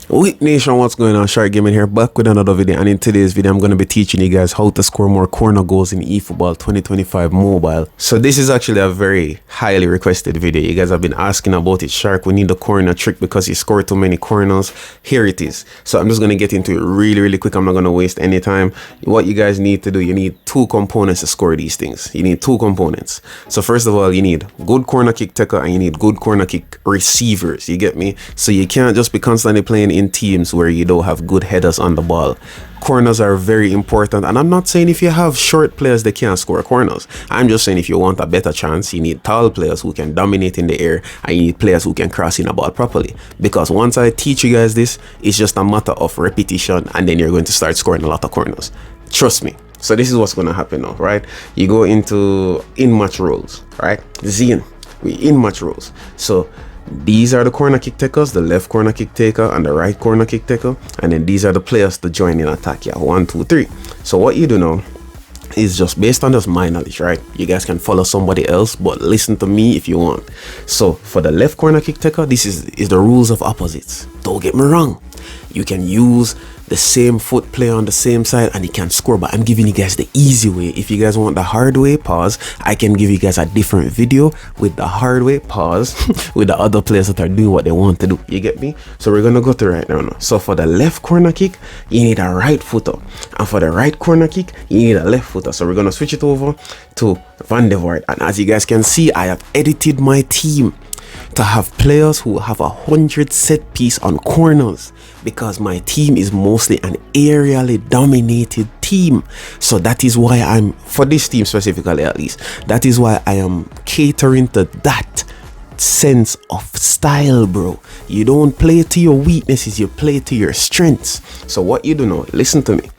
Wait Nation, what's going on? Sharc Gaming here, back with another video, and in today's video I'm going to be teaching you guys how to score more corner goals in Efootball 2025 mobile. So this is actually a very highly requested video. You guys have been asking about it. Sharc, we need the corner trick because you scored too many corners. Here it is. So I'm just going to get into it really quick. I'm not going to waste any time. What you guys need to do, you need two components to score these things. You need two components. So first of all, you need good corner kick taker and you need good corner kick receivers. You get me? So you can't just be constantly playing in teams where you don't have good headers on the ball. Corners are very important, and I'm not saying if you have short players they can't score corners. I'm just saying if you want a better chance, you need tall players who can dominate in the air, and you need players who can cross in a ball properly. Because once I teach you guys this, it's just a matter of repetition, and then you're going to start scoring a lot of corners. Trust me. So this is what's going to happen now, right? You go into in-match roles, right? We in-match roles. So these are the corner kick takers, the left corner kick taker and the right corner kick taker, and then these are the players to join in attack. Yeah, 1, 2, 3. So what you do now is just based on just my knowledge, right? You guys can follow somebody else, but listen to me if you want. So for the left corner kick taker, this is the rules of opposites. Don't get me wrong, you can use the same foot player on the same side and he can score, but I'm giving you guys the easy way. If you guys want the hard way, pause. I can give you guys a different video with the hard way, pause, with the other players that are doing what they want to do. You get me? So we're gonna go to right now. So for the left corner kick, you need a right footer, and for the right corner kick, you need a left footer. So we're gonna switch it over to Van der Vaart, and as you guys can see, I have edited my team to have players who have 100 set piece on corners, because my team is mostly an aerially dominated team. So that is why I'm, for this team specifically at least, that is why I am catering to that sense of style, bro. You don't play to your weaknesses, you play to your strengths. So what you do now, listen to me,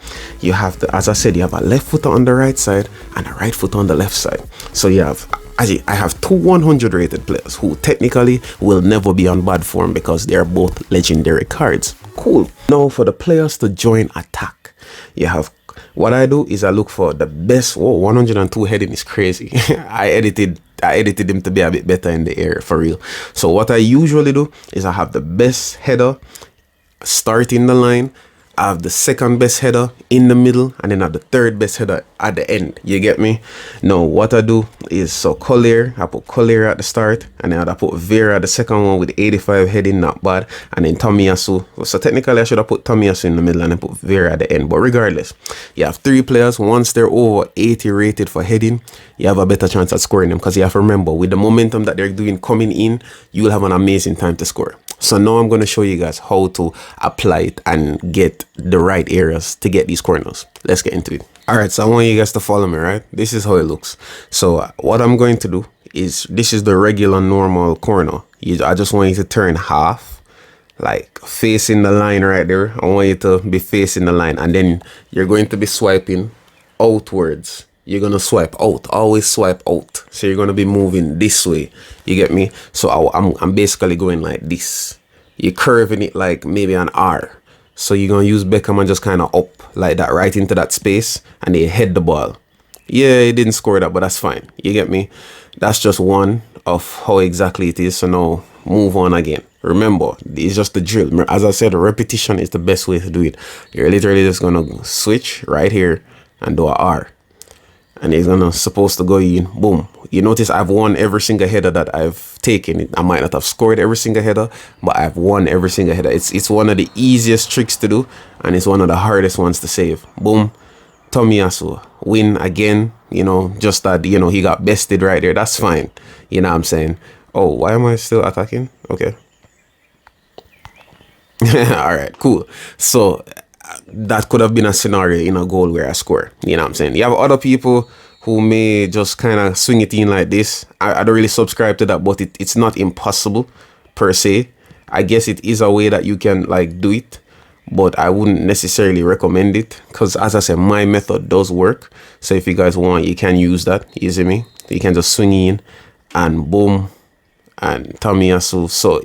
you have to, as I said, you have a left footer on the right side and a right footer on the left side. So you have, I have two 100 rated players who technically will never be on bad form because they are both legendary cards. Cool. Now for the players to join attack, you have, what I do is I look for the best. Whoa, 102 heading is crazy. I edited him to be a bit better in the air, for real. So what I usually do is I have the best header starting the line, I have the second best header in the middle, and then I have the third best header at the end. You get me? Now what I do is, so Collier, I put Collier at the start, and then I put Vera at the second one with 85 heading, not bad, and then Tomiyasu. So technically I should have put Tomiyasu in the middle and then put Vera at the end, but regardless, you have three players. Once they're over 80 rated for heading, you have a better chance at scoring them, because you have to remember, with the momentum that they're doing coming in, you will have an amazing time to score. So now I'm going to show you guys how to apply it and get the right areas to get these corners. Let's get into it. All right, so I want you guys to follow me, right? This is how it looks. So what I'm going to do is, this is the regular normal corner. I just want you to turn half, like facing the line right there. I want you to be facing the line, and then you're going to be swiping outwards. You're gonna swipe out, always swipe out. So you're gonna be moving this way. You get me? So I'm basically going like this. You're curving it like maybe an R. So you're gonna use Beckham and just kind of up like that, right into that space, and they head the ball. Yeah, he didn't score that, but that's fine. You get me? That's just one of how exactly it is. So now move on again. Remember, it's just the drill. As I said, repetition is the best way to do it. You're literally just gonna switch right here and do a R. And he's supposed to go in, boom. You notice I've won every single header that I've taken. I might not have scored every single header, but I've won every single header. It's one of the easiest tricks to do, and it's one of the hardest ones to save. Boom. Tomiyasu, win again. You know, just that, you know, he got bested right there. That's fine. You know what I'm saying? Oh, why am I still attacking? Okay. All right, cool. So that could have been a scenario in a goal where I score. You know what I'm saying? You have other people who may just kind of swing it in like this. I don't really subscribe to that, but it's not impossible per se. I guess it is a way that you can like do it, but I wouldn't necessarily recommend it, because as I said, my method does work. So if you guys want, you can use that. You see me? You can just swing in and boom, and Tomiyasu. So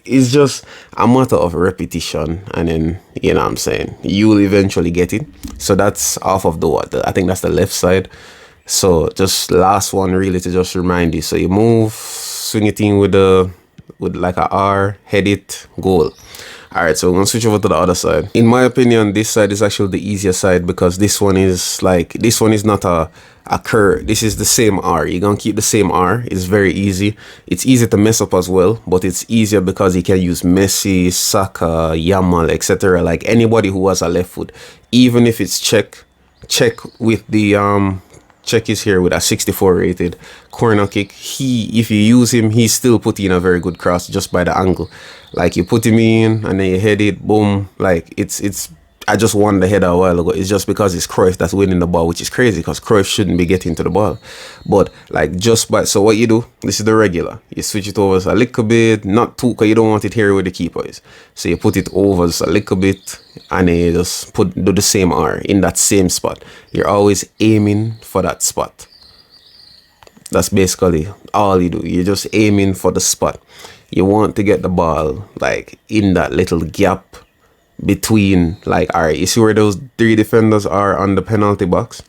it's just a matter of repetition, and then, you know what I'm saying, you'll eventually get it. So that's off of I think that's the left side. So just last one really to just remind you. So you move, swing it in with like a R, head it, goal. Alright, so we're gonna switch over to the other side. In my opinion, this side is actually the easier side because this one is not a curve. This is the same R. You're gonna keep the same R. It's very easy. It's easy to mess up as well, but it's easier because you can use Messi, Saka, Yamal, etc. Like anybody who has a left foot, even if it's check with the check is here with a 64 rated corner kick. If you use him, he's still putting in a very good cross just by the angle. Like you put him in and then you head it, boom. Like it's I just won the header a while ago. It's just because it's Cruyff that's winning the ball, which is crazy because Cruyff shouldn't be getting to the ball. But like so what you do, this is the regular. You switch it over a little bit, not too, because you don't want it here where the keeper is. So you put it over just a little bit and then you just do the same R in that same spot. You're always aiming for that spot. That's basically all you do. You're just aiming for the spot. You want to get the ball like in that little gap between, like, all right, you see where those 3 defenders are on the penalty box?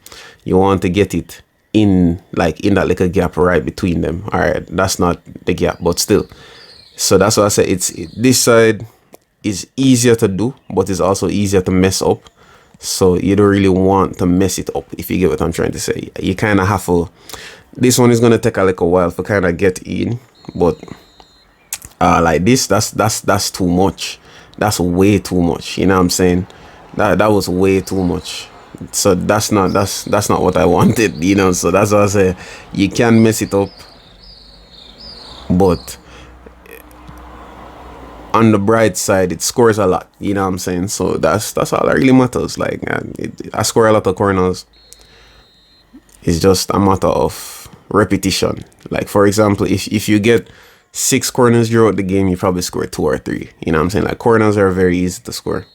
You want to get it in that little gap right between them. All right, that's not the gap, but still. So that's why I say this side is easier to do, but it's also easier to mess up. So you don't really want to mess it up, if you get what I'm trying to say. You kind of have to. This one is gonna take a little while to kind of get in, but like this, that's too much. That's way too much. You know what I'm saying? That was way too much. So that's not what I wanted. You know. So that's why I say you can mess it up, but on the bright side, it scores a lot. You know what I'm saying? So that's all that really matters. Like I score a lot of corners. It's just a matter of repetition. Like for example, if you get 6 corners throughout the game, you probably score 2 or 3. You know what I'm saying? Like corners are very easy to score.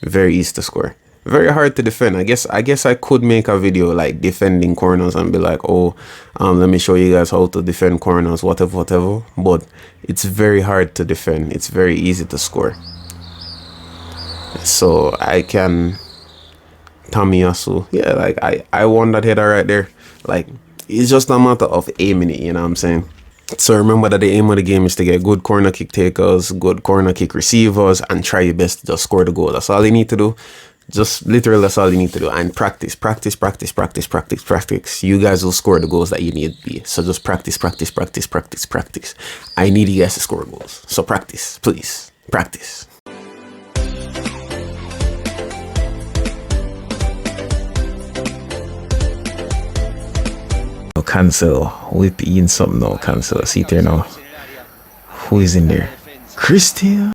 Very easy to score. Very hard to defend. I guess I could make a video like defending corners and be like, oh, let me show you guys how to defend corners, whatever. But it's very hard to defend. It's very easy to score. So I can Tamiyasu. Yeah, like I won that header right there. Like it's just a matter of aiming it, you know what I'm saying? So remember that the aim of the game is to get good corner kick takers, good corner kick receivers, and try your best to just score the goal. That's all you need to do. Just literally, that's all you need to do. And practice. You guys will score the goals that you need to be. So just practice. I need you guys to score goals. So practice, please. Practice. Cancel. Whip in something now. Cancel. See it there now. Who is in there? Christian.